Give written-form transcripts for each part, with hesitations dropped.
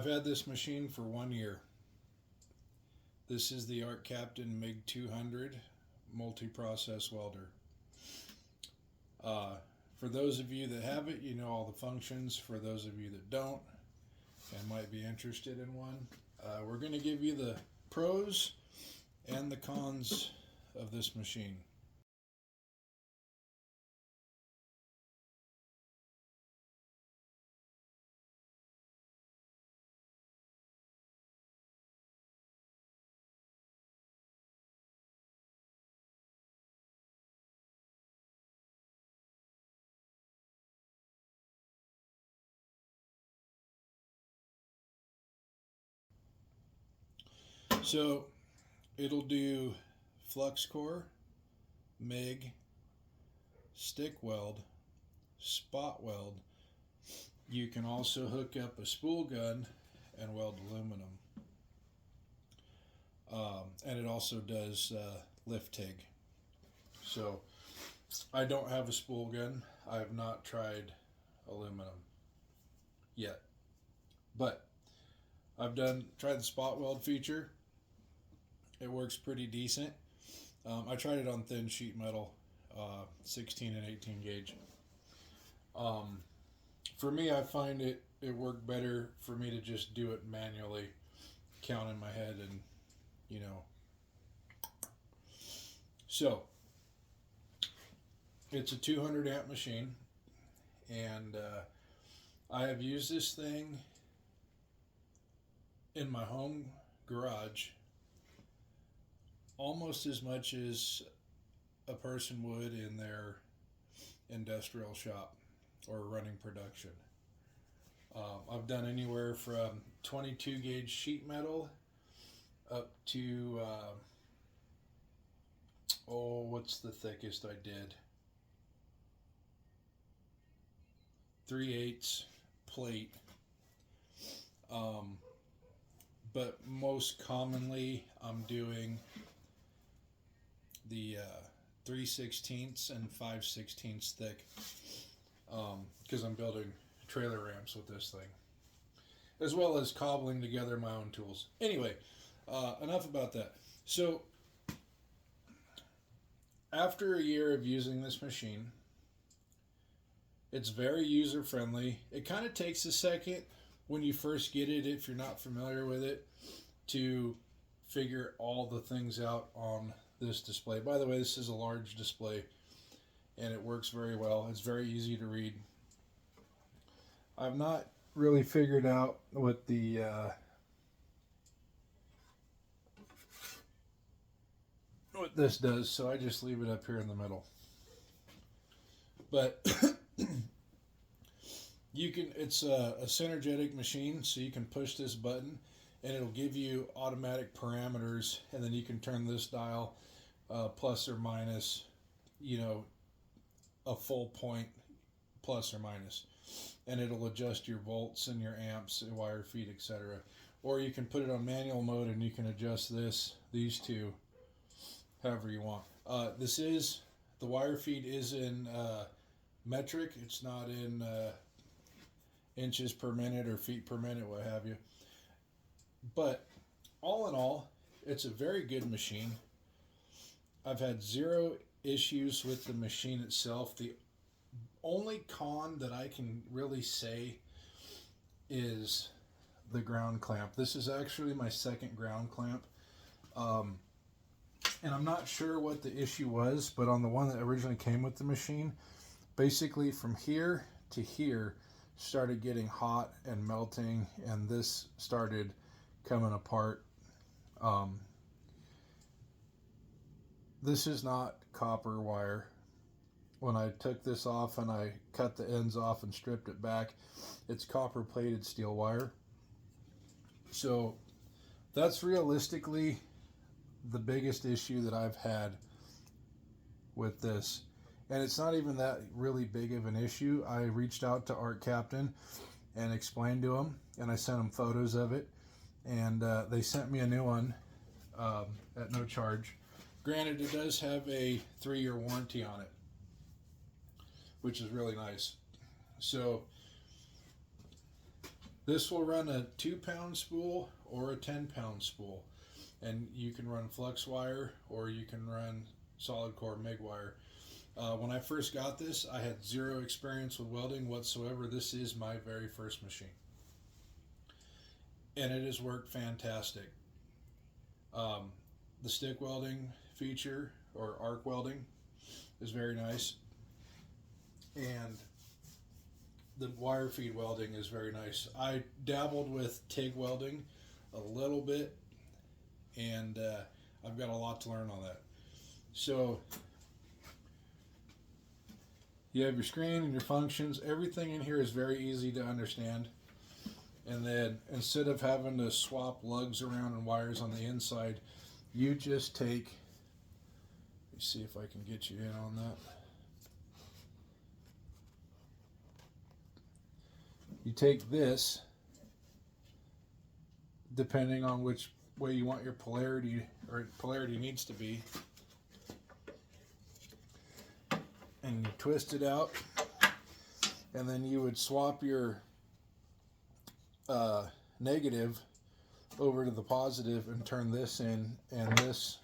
I've had this machine for 1 year. This is the Arccaptain Mig200 multi-process welder. For those of you that have it, you know all the functions. For those of you that don't and might be interested in one, we're going to give you the pros and the cons of this machine. So it'll do flux core, MIG, stick weld, spot weld. You can also hook up a spool gun and weld aluminum. And it also does lift TIG. So I don't have a spool gun. I have not tried aluminum yet. But I've tried the spot weld feature. It works pretty decent. I tried it on thin sheet metal, 16 and 18 gauge. For me, I find it worked better for me to just do it manually, count in my head, and you know. So it's a 200 amp machine, and I have used this thing in my home garage almost as much as a person would in their industrial shop or running production. I've done anywhere from 22 gauge sheet metal up to what's the thickest I did? 3/8 plate. But most commonly I'm doing the 3/16 and 5/16 thick, because I'm building trailer ramps with this thing, as well as cobbling together my own tools. Anyway, enough about that. So after a year of using this machine, it's very user friendly. It kind of takes a second when you first get it, if you're not familiar with it, to figure all the things out on this display. By the way, this is a large display and it works very well. It's very easy to read. I've not really figured out what what this does, so I just leave it up here in the middle. But it's a synergetic machine, so you can push this button and it'll give you automatic parameters, and then you can turn this dial plus or minus, a full point plus or minus, and it'll adjust your volts and your amps and wire feed, etc. Or you can put it on manual mode and you can adjust these two however you want. The wire feed is in metric. It's not in inches per minute or feet per minute, what have you. But all in all, it's a very good machine. I've had zero issues with the machine itself. The only con that I can really say is the ground clamp. This is actually my second ground clamp. And I'm not sure what the issue was, but on the one that originally came with the machine, basically from here to here started getting hot and melting, and this started coming apart. This is not copper wire. When I took this off and I cut the ends off and stripped it back, it's copper plated steel wire. So that's realistically the biggest issue that I've had with this. And it's not even that really big of an issue. I reached out to Arccaptain and explained to them, and I sent them photos of it, and they sent me a new one at no charge. Granted, it does have a 3-year warranty on it, which is really nice. So This will run a 2-pound spool or a 10-pound spool, and you can run flux wire or you can run solid core MIG wire. When I first got this, I had zero experience with welding whatsoever. This is my very first machine, and it has worked fantastic. The stick welding feature, or arc welding, is very nice, and the wire feed welding is very nice. I dabbled with TIG welding a little bit, and I've got a lot to learn on that. So you have your screen and your functions. Everything in here is very easy to understand. And then instead of having to swap lugs around and wires on the inside, you just take, let me see if I can get you in on that. You take this, depending on which way you want your polarity, or polarity needs to be, and you twist it out, and then you would swap your negative over to the positive and turn this in, and this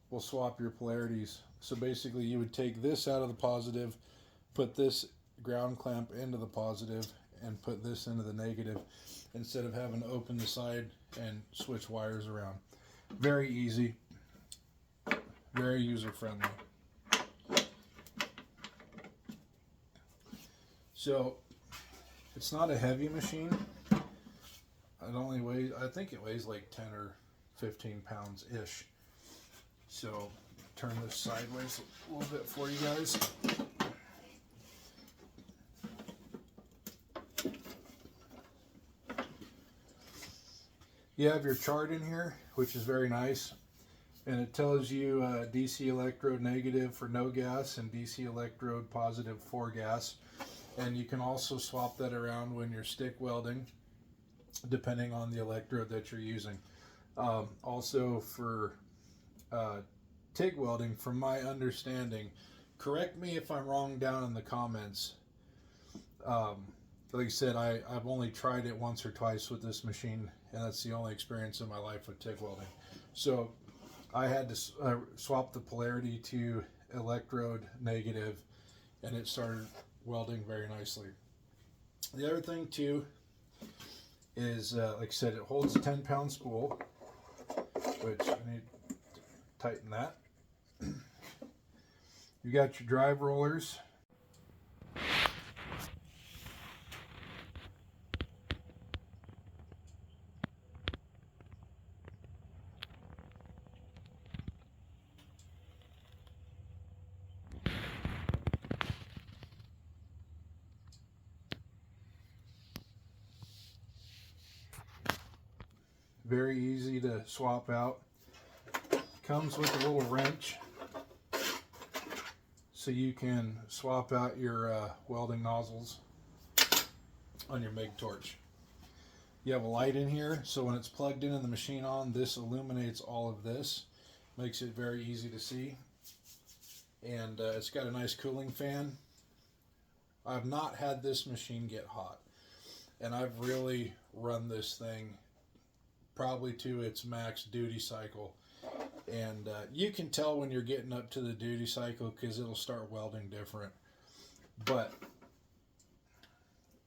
will swap your polarities. So basically you would take this out of the positive, put this ground clamp into the positive, and put this into the negative, instead of having to open the side and switch wires around. Very easy, very user friendly. So it's not a heavy machine. It only weighs, I think it weighs like 10 or 15 pounds ish. So turn this sideways a little bit for you guys. You have your chart in here, which is very nice, and it tells you DC electrode negative for no gas and DC electrode positive for gas. And you can also swap that around when you're stick welding, depending on the electrode that you're using. Also for TIG welding, from my understanding, correct me if I'm wrong down in the comments. Like I said, I've only tried it once or twice with this machine, and that's the only experience in my life with TIG welding. So I had to swap the polarity to electrode negative, and it started welding very nicely. The other thing too is, like I said, it holds a 10-pound spool, which I need to tighten that. You got your drive rollers. Very easy to swap out. Comes with a little wrench, so you can swap out your welding nozzles on your MIG torch. You have a light in here, so when it's plugged in and the machine on, this illuminates all of this. Makes it very easy to see. And it's got a nice cooling fan. I've not had this machine get hot, and I've really run this thing probably to its max duty cycle, and you can tell when you're getting up to the duty cycle because it'll start welding different. But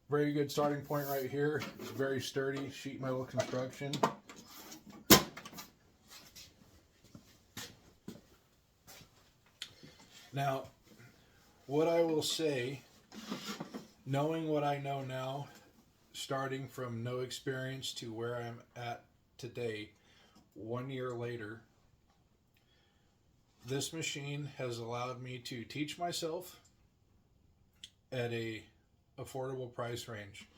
very good starting point right here. It's very sturdy sheet metal construction. Now, what I will say, knowing what I know now, starting from no experience to where I'm at today, 1 year later, this machine has allowed me to teach myself at a affordable price range.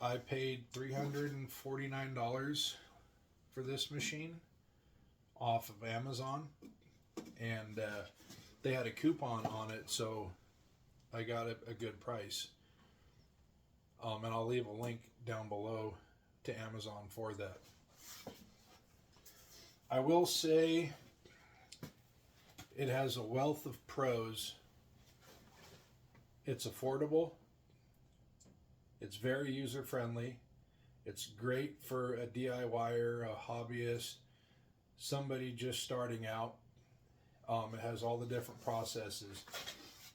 I paid $349 for this machine off of Amazon, and they had a coupon on it, so I got it a good price. And I'll leave a link down below to Amazon for that. I will say it has a wealth of pros. It's affordable. It's very user friendly. It's great for a DIYer, a hobbyist, somebody just starting out. It has all the different processes.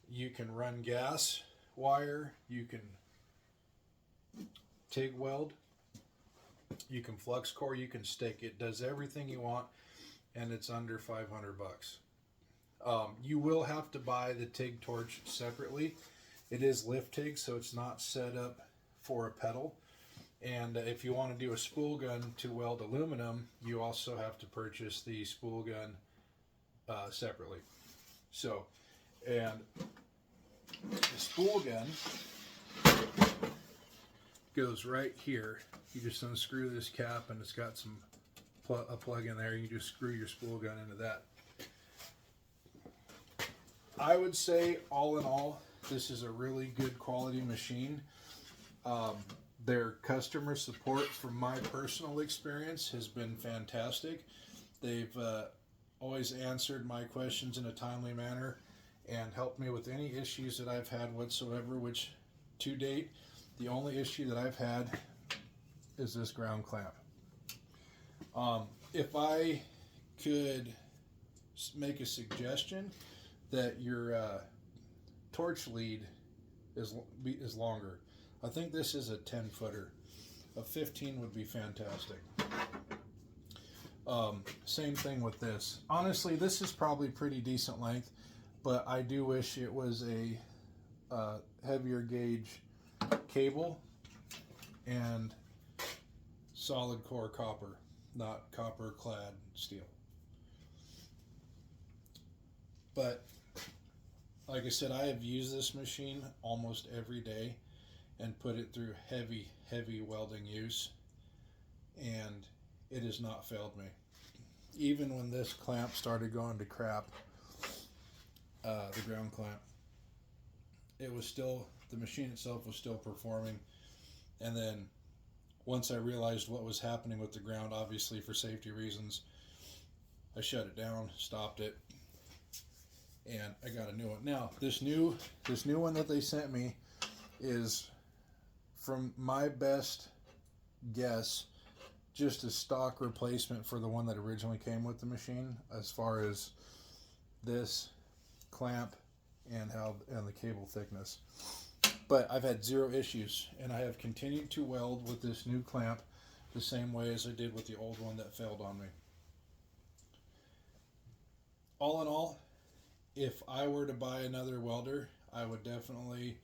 You can run gas wire, you can TIG weld, you can flux core, you can stick. It does everything you want, and it's under 500 bucks. You will have to buy the TIG torch separately. It is lift TIG, so it's not set up for a pedal. And if you want to do a spool gun to weld aluminum, you also have to purchase the spool gun separately. So, and the spool gun goes right here. You just unscrew this cap, and it's got some a plug in there. You just screw your spool gun into that. I would say, all in all, this is a really good quality machine. Their customer support, from my personal experience, has been fantastic. They've always answered my questions in a timely manner and helped me with any issues that I've had whatsoever, which to date, the only issue that I've had is this ground clamp. If I could make a suggestion that your torch lead is longer. I think this is a 10-footer. A 15 would be fantastic. Same thing with this. Honestly, this is probably pretty decent length, but I do wish it was a heavier gauge cable and solid core copper, not copper clad steel. But like I said, I have used this machine almost every day and put it through heavy welding use, and it has not failed me. Even when this clamp started going to crap, the ground clamp, it was still, the machine itself was still performing. And then once I realized what was happening with the ground, obviously for safety reasons, I shut it down, stopped it, and I got a new one. Now, this new one that they sent me is, from my best guess, just a stock replacement for the one that originally came with the machine, as far as this clamp and the cable thickness. But I've had zero issues, and I have continued to weld with this new clamp the same way as I did with the old one that failed on me. All in all, if I were to buy another welder, I would definitely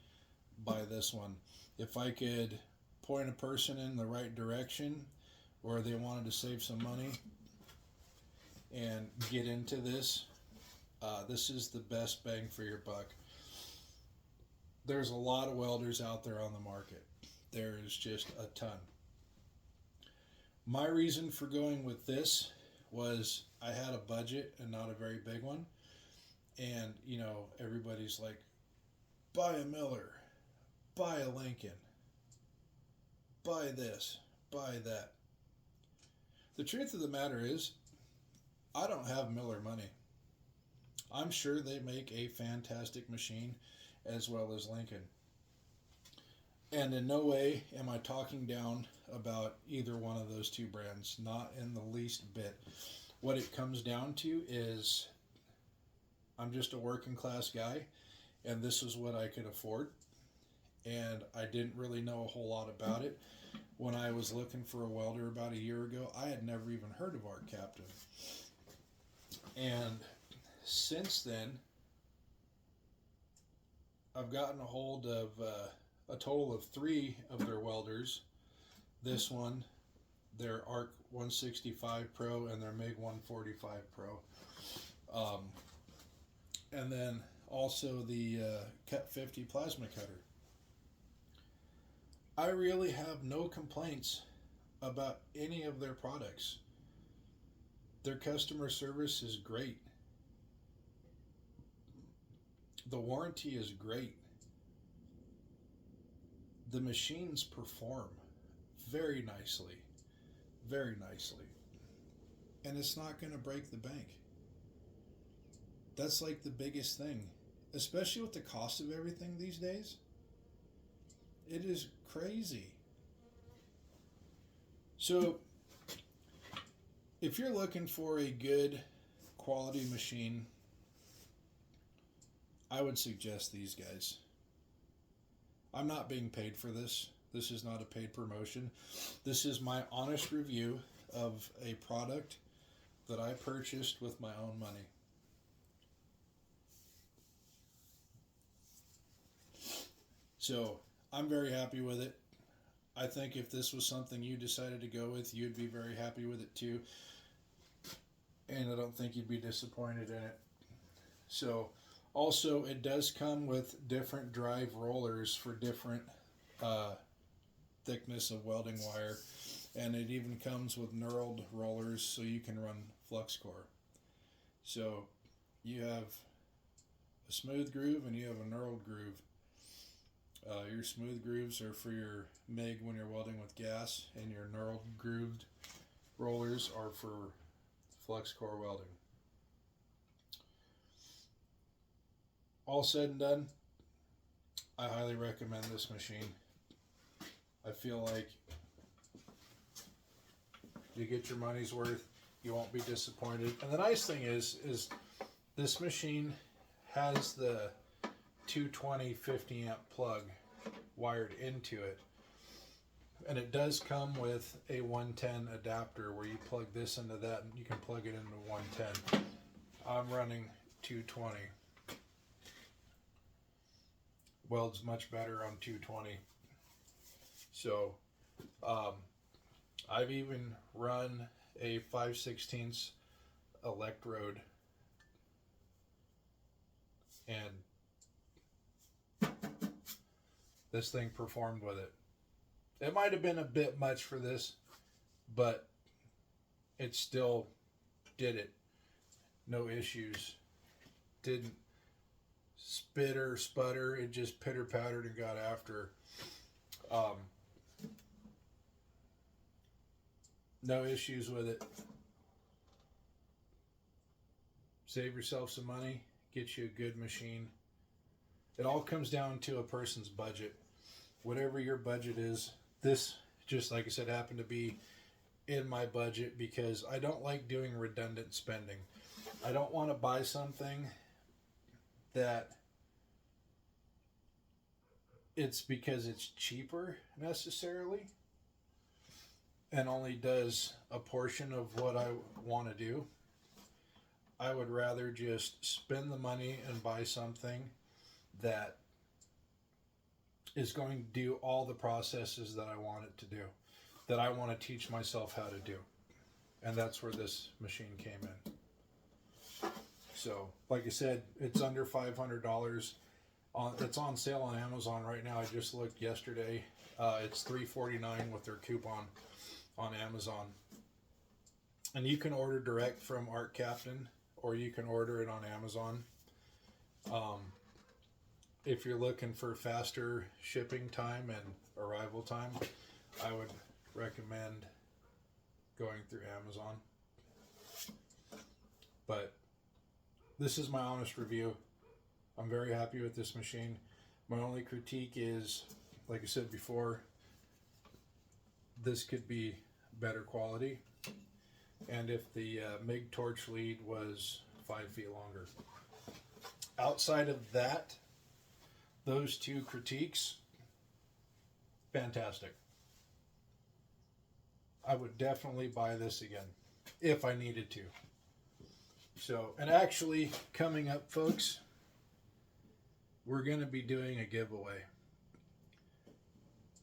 buy this one. If I could point a person in the right direction, or they wanted to save some money and get into this, this is the best bang for your buck. There's a lot of welders out there on the market. There is just a ton. My reason for going with this was I had a budget and not a very big one. And, you know, everybody's like, buy a Miller, buy a Lincoln, buy this, buy that. The truth of the matter is, I don't have Miller money. I'm sure they make a fantastic machine, as well as Lincoln. And in no way am I talking down about either one of those two brands, not in the least bit. What it comes down to is, I'm just a working class guy, and this is what I could afford. And I didn't really know a whole lot about it. When I was looking for a welder about a year ago, I had never even heard of Arccaptain. And since then, I've gotten a hold of a total of 3 of their welders. This one, their Arc 165 Pro, and their Mig200 Pro. And then also the Cut 50 plasma cutter. I really have no complaints about any of their products. Their customer service is great. The warranty is great. The machines perform very nicely. Very nicely. And it's not going to break the bank. That's like the biggest thing. Especially with the cost of everything these days. It is crazy. So if you're looking for a good quality machine, I would suggest these guys. I'm not being paid for this. This is not a paid promotion. This is my honest review of a product that I purchased with my own money. So I'm very happy with it. I think if this was something you decided to go with, you'd be very happy with it too. And I don't think you'd be disappointed in it. So also it does come with different drive rollers for different thickness of welding wire. And it even comes with knurled rollers so you can run flux core. So you have a smooth groove and you have a knurled groove. Your smooth grooves are for your MIG when you're welding with gas, and your knurled grooved rollers are for flux core welding. All said and done, I highly recommend this machine. I feel like you get your money's worth. You won't be disappointed. And the nice thing is this machine has the 220 50 amp plug wired into it, and it does come with a 110 adapter where you plug this into that and you can plug it into 110. I'm running 220. Welds much better on 220. So I've even run a 5/16 electrode, and this thing performed with it. It might have been a bit much for this, but it still did it. No issues. Didn't spit or sputter. It just pitter pattered and got after. No issues with it. Save yourself some money. Get you a good machine. It all comes down to a person's budget. Whatever your budget is, this, just like I said, happened to be in my budget because I don't like doing redundant spending. I don't want to buy something that it's because it's cheaper necessarily and only does a portion of what I want to do. I would rather just spend the money and buy something that is going to do all the processes that I want it to do, that I want to teach myself how to do. And that's where this machine came in. So, like I said, it's under $500. It's on sale on Amazon right now. I just looked yesterday. It's $349 with their coupon on Amazon. And you can order direct from Arccaptain, or you can order it on Amazon. If you're looking for faster shipping time and arrival time, I would recommend going through Amazon. But this is my honest review. I'm very happy with this machine. My only critique is, like I said before, this could be better quality. And if the MIG torch lead was 5 feet longer. Outside of that, those two critiques, fantastic. I would definitely buy this again if I needed to. So, and actually coming up, folks, we're going to be doing a giveaway.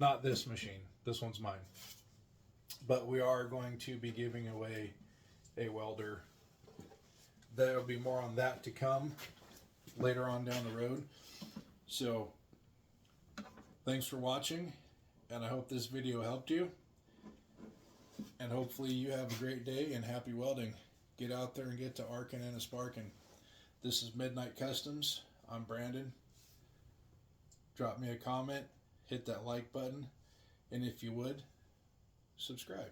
Not this machine. This one's mine. But we are going to be giving away a welder. There will be more on that to come later on down the road. So, thanks for watching, and I hope this video helped you. And hopefully you have a great day and happy welding. Get out there and get to arcing and a sparking. This is Midnight Customs. I'm Brandon. Drop me a comment, hit that like button, and if you would, subscribe.